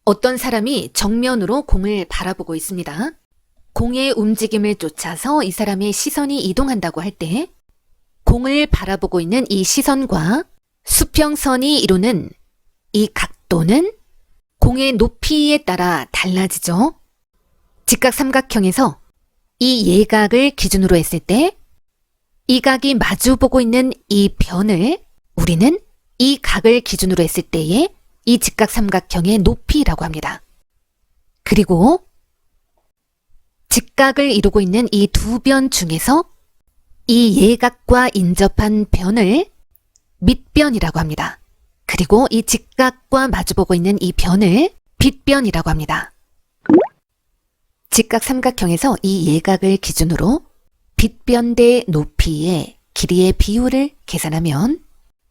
어떤 사람이 정면으로 공을 바라보고 있습니다. 공의 움직임을 쫓아서 이 사람의 시선이 이동한다고 할 때 공을 바라보고 있는 이 시선과 수평선이 이루는 이 각도는 공의 높이에 따라 달라지죠. 직각삼각형에서 이 예각을 기준으로 했을 때 이 각이 마주보고 있는 이 변을 우리는 이 각을 기준으로 했을 때의 이 직각삼각형의 높이라고 합니다. 그리고 직각을 이루고 있는 이 두 변 중에서 이 예각과 인접한 변을 밑변이라고 합니다. 그리고 이 직각과 마주보고 있는 이 변을 빗변이라고 합니다. 직각삼각형에서 이 예각을 기준으로 빗변 대 높이의 길이의 비율을 계산하면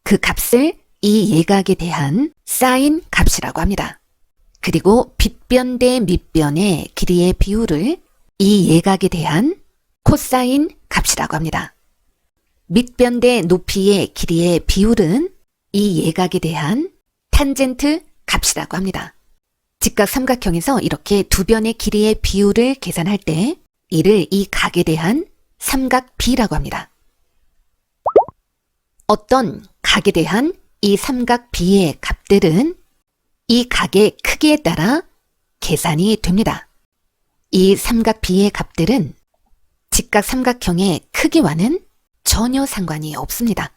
그 값을 이 예각에 대한 사인 값이라고 합니다. 그리고 빗변 대 밑변의 길이의 비율을 이 예각에 대한 코사인 값이라고 합니다. 밑변 대 높이의 길이의 비율은 이 예각에 대한 탄젠트 값이라고 합니다. 직각삼각형에서 이렇게 두 변의 길이의 비율을 계산할 때 이를 이 각에 대한 삼각비라고 합니다. 어떤 각에 대한 이 삼각비의 값들은 이 각의 크기에 따라 계산이 됩니다. 이 삼각비의 값들은 직각삼각형의 크기와는 전혀 상관이 없습니다.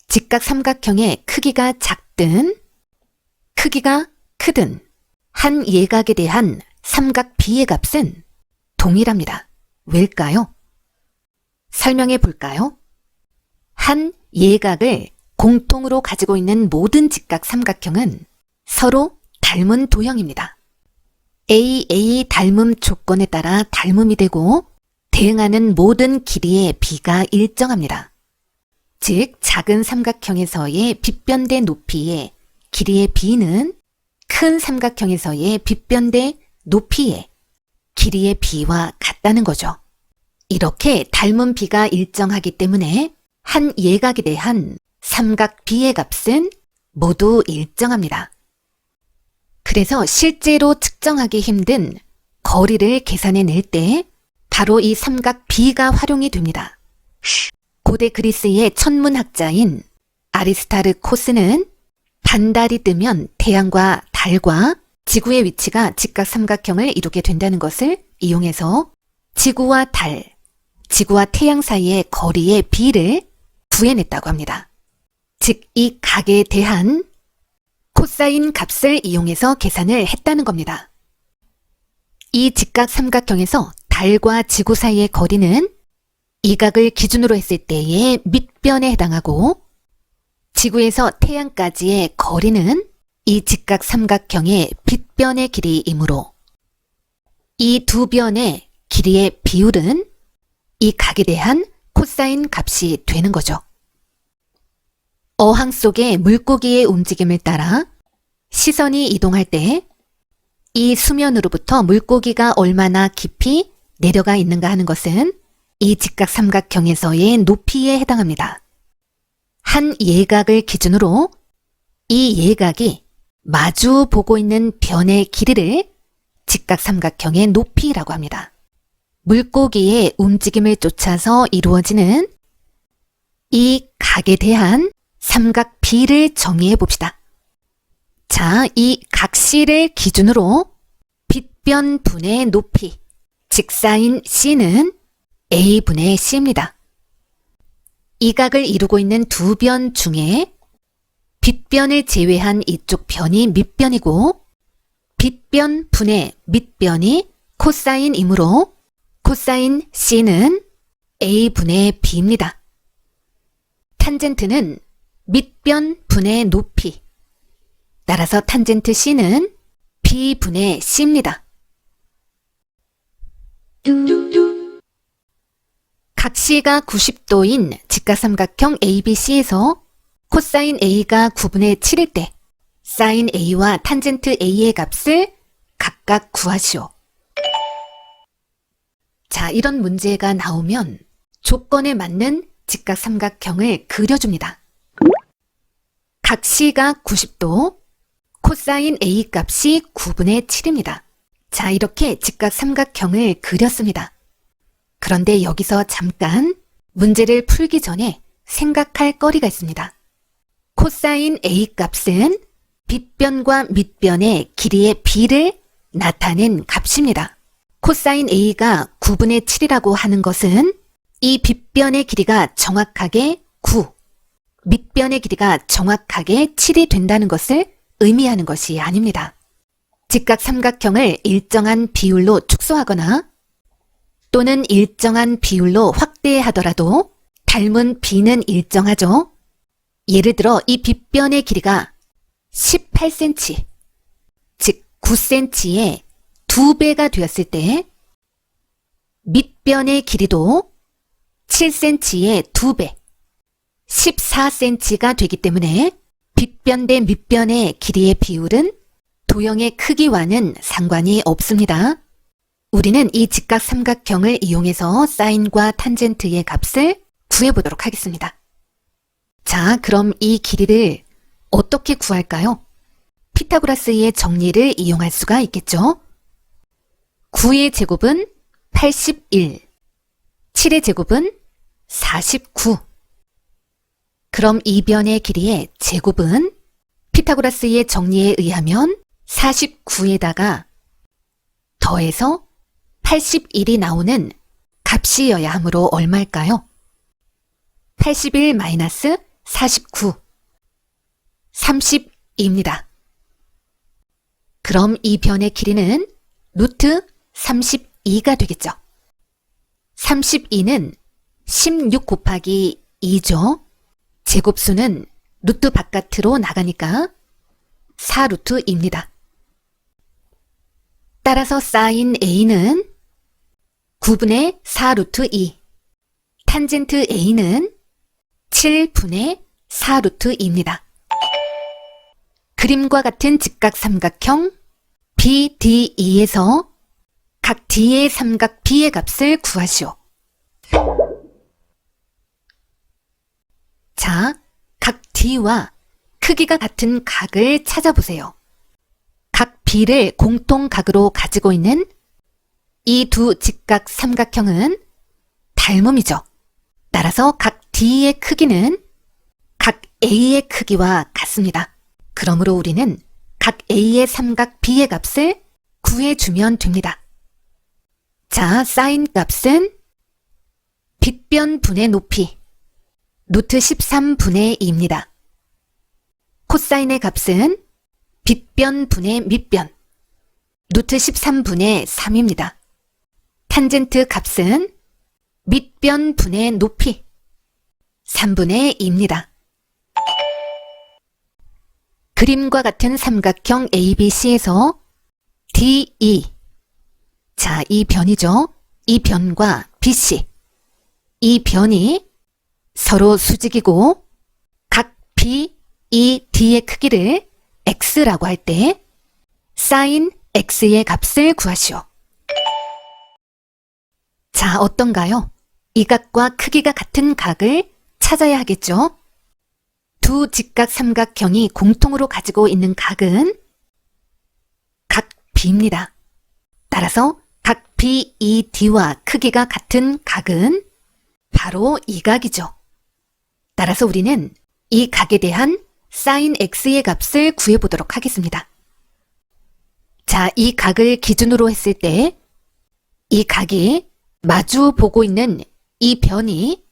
직각삼각형의 크기가 작든 크기가 크든 한 예각에 대한 삼각비의 값은 동일합니다. 왜일까요? 설명해 볼까요? 한 예각을 공통으로 가지고 있는 모든 직각삼각형은 서로 닮은 도형입니다. AA 닮음 조건에 따라 닮음이 되고 대응하는 모든 길이의 비가 일정합니다. 즉 작은 삼각형에서의 빗변대 높이의 길이의 비는 큰 삼각형에서의 빗변대 높이의 길이의 비와 같다는 거죠. 이렇게 닮은 비가 일정하기 때문에 한 예각에 대한 삼각비의 값은 모두 일정합니다. 그래서 실제로 측정하기 힘든 거리를 계산해낼 때 바로 이 삼각비가 활용이 됩니다. 고대 그리스의 천문학자인 아리스타르코스는 반달이 뜨면 태양과 달과 지구의 위치가 직각삼각형을 이루게 된다는 것을 이용해서 지구와 달, 지구와 태양 사이의 거리의 비를 구해냈다고 합니다. 즉, 이 각에 대한 코사인 값을 이용해서 계산을 했다는 겁니다. 이 직각삼각형에서 달과 지구 사이의 거리는 이 각을 기준으로 했을 때의 밑변에 해당하고 지구에서 태양까지의 거리는 이 직각삼각형의 빗변의 길이이므로 이 두 변의 길이의 비율은 이 각에 대한 코사인 값이 되는 거죠. 어항 속의 물고기의 움직임을 따라 시선이 이동할 때 이 수면으로부터 물고기가 얼마나 깊이 내려가 있는가 하는 것은 이 직각삼각형에서의 높이에 해당합니다. 한 예각을 기준으로 이 예각이 마주 보고 있는 변의 길이를 직각삼각형의 높이라고 합니다. 물고기의 움직임을 쫓아서 이루어지는 이 각에 대한 삼각비를 정의해 봅시다. 자, 이 각시를 기준으로 빗변 분의 높이, 즉 사인 C는 A분의 C입니다. 이 각을 이루고 있는 두 변 중에 빗변을 제외한 이쪽 변이 밑변이고 빗변 분의 밑변이 코사인이므로 코사인 C는 A분의 B입니다. 탄젠트는 밑변 분의 높이, 따라서 탄젠트 C는 B분의 C입니다. 각시가 90도인 직각삼각형 ABC에서 코사인 A가 9분의 7일 때 사인 A와 탄젠트 A의 값을 각각 구하시오. 자, 이런 문제가 나오면 조건에 맞는 직각삼각형을 그려줍니다. 각시가 90도, 코사인 A 값이 9분의 7입니다. 자, 이렇게 직각삼각형을 그렸습니다. 그런데 여기서 잠깐 문제를 풀기 전에 생각할 거리가 있습니다. 코사인 A 값은 빗변과 밑변의 길이의 비를 나타낸 값입니다. 코사인 A가 9분의 7이라고 하는 것은 이 빗변의 길이가 정확하게 9, 밑변의 길이가 정확하게 7이 된다는 것을 의미하는 것이 아닙니다. 직각삼각형을 일정한 비율로 축소하거나 또는 일정한 비율로 확대하더라도 닮은 비는 일정하죠. 예를 들어 이 빗변의 길이가 18cm, 즉 9cm의 2배가 되었을 때 밑변의 길이도 7cm의 2배, 14cm가 되기 때문에 빗변 대 밑변의 길이의 비율은 도형의 크기와는 상관이 없습니다. 우리는 이 직각삼각형을 이용해서 사인과 탄젠트의 값을 구해보도록 하겠습니다. 자, 그럼 이 길이를 어떻게 구할까요? 피타고라스의 정리를 이용할 수가 있겠죠. 9의 제곱은 81, 7의 제곱은 49. 그럼 이 변의 길이의 제곱은 피타고라스의 정리에 의하면 49에다가 더해서 81이 나오는 값이어야 하므로 얼마일까요? 81 마이너스 49, 30입니다. 그럼 이 변의 길이는 루트 32가 되겠죠. 32는 16 곱하기 2죠. 제곱수는 루트 바깥으로 나가니까 4루트입니다. 따라서 사인 A는 9분의 4루트 2, 탄젠트 A는 7분의 4루트입니다. 그림과 같은 직각삼각형 BDE에서 각 D의 삼각 B의 값을 구하시오. 자, 각 D와 크기가 같은 각을 찾아보세요. 각 B를 공통각으로 가지고 있는 이 두 직각삼각형은 닮음이죠. 따라서 각 D의 크기는 각 A의 크기와 같습니다. 그러므로 우리는 각 A의 삼각 B의 값을 구해주면 됩니다. 자, 사인 값은 빗변 분의 높이 루트 13분의 2입니다. 코사인의 값은 빗변 분의 밑변 루트 13분의 3입니다. 탄젠트 값은 밑변 분의 높이 3분의 2입니다. 그림과 같은 삼각형 ABC에서 DE, 자, 이 변이죠. 이 변과 BC, 이 변이 서로 수직이고 각 B, E, D의 크기를 X라고 할 때 사인 X의 값을 구하시오. 자, 어떤가요? 이 각과 크기가 같은 각을 찾아야 하겠죠? 두 직각삼각형이 공통으로 가지고 있는 각은 각 B입니다. 따라서 각 BED와 크기가 같은 각은 바로 이 각이죠. 따라서 우리는 이 각에 대한 사인 X의 값을 구해보도록 하겠습니다. 자, 이 각을 기준으로 했을 때 이 각이 마주 보고 있는 이 변이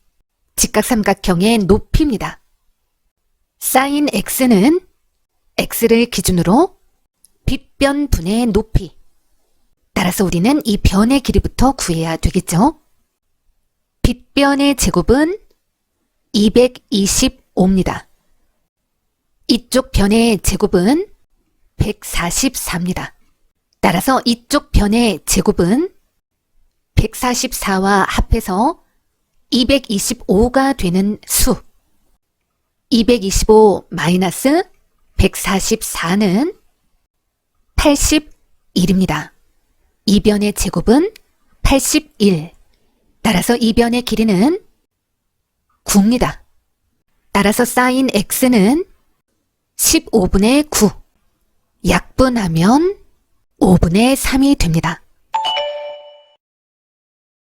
직각삼각형의 높이입니다. 사인 X는 X를 기준으로 빗변 분의 높이. 따라서 우리는 이 변의 길이부터 구해야 되겠죠. 빗변의 제곱은 225입니다. 이쪽 변의 제곱은 144입니다. 따라서 이쪽 변의 제곱은 144와 합해서 225가 되는 수. 225 마이너스 144는 81입니다. 이 변의 제곱은 81. 따라서 이 변의 길이는 9입니다. 따라서 사인 X는 15분의 9. 약분하면 5분의 3이 됩니다.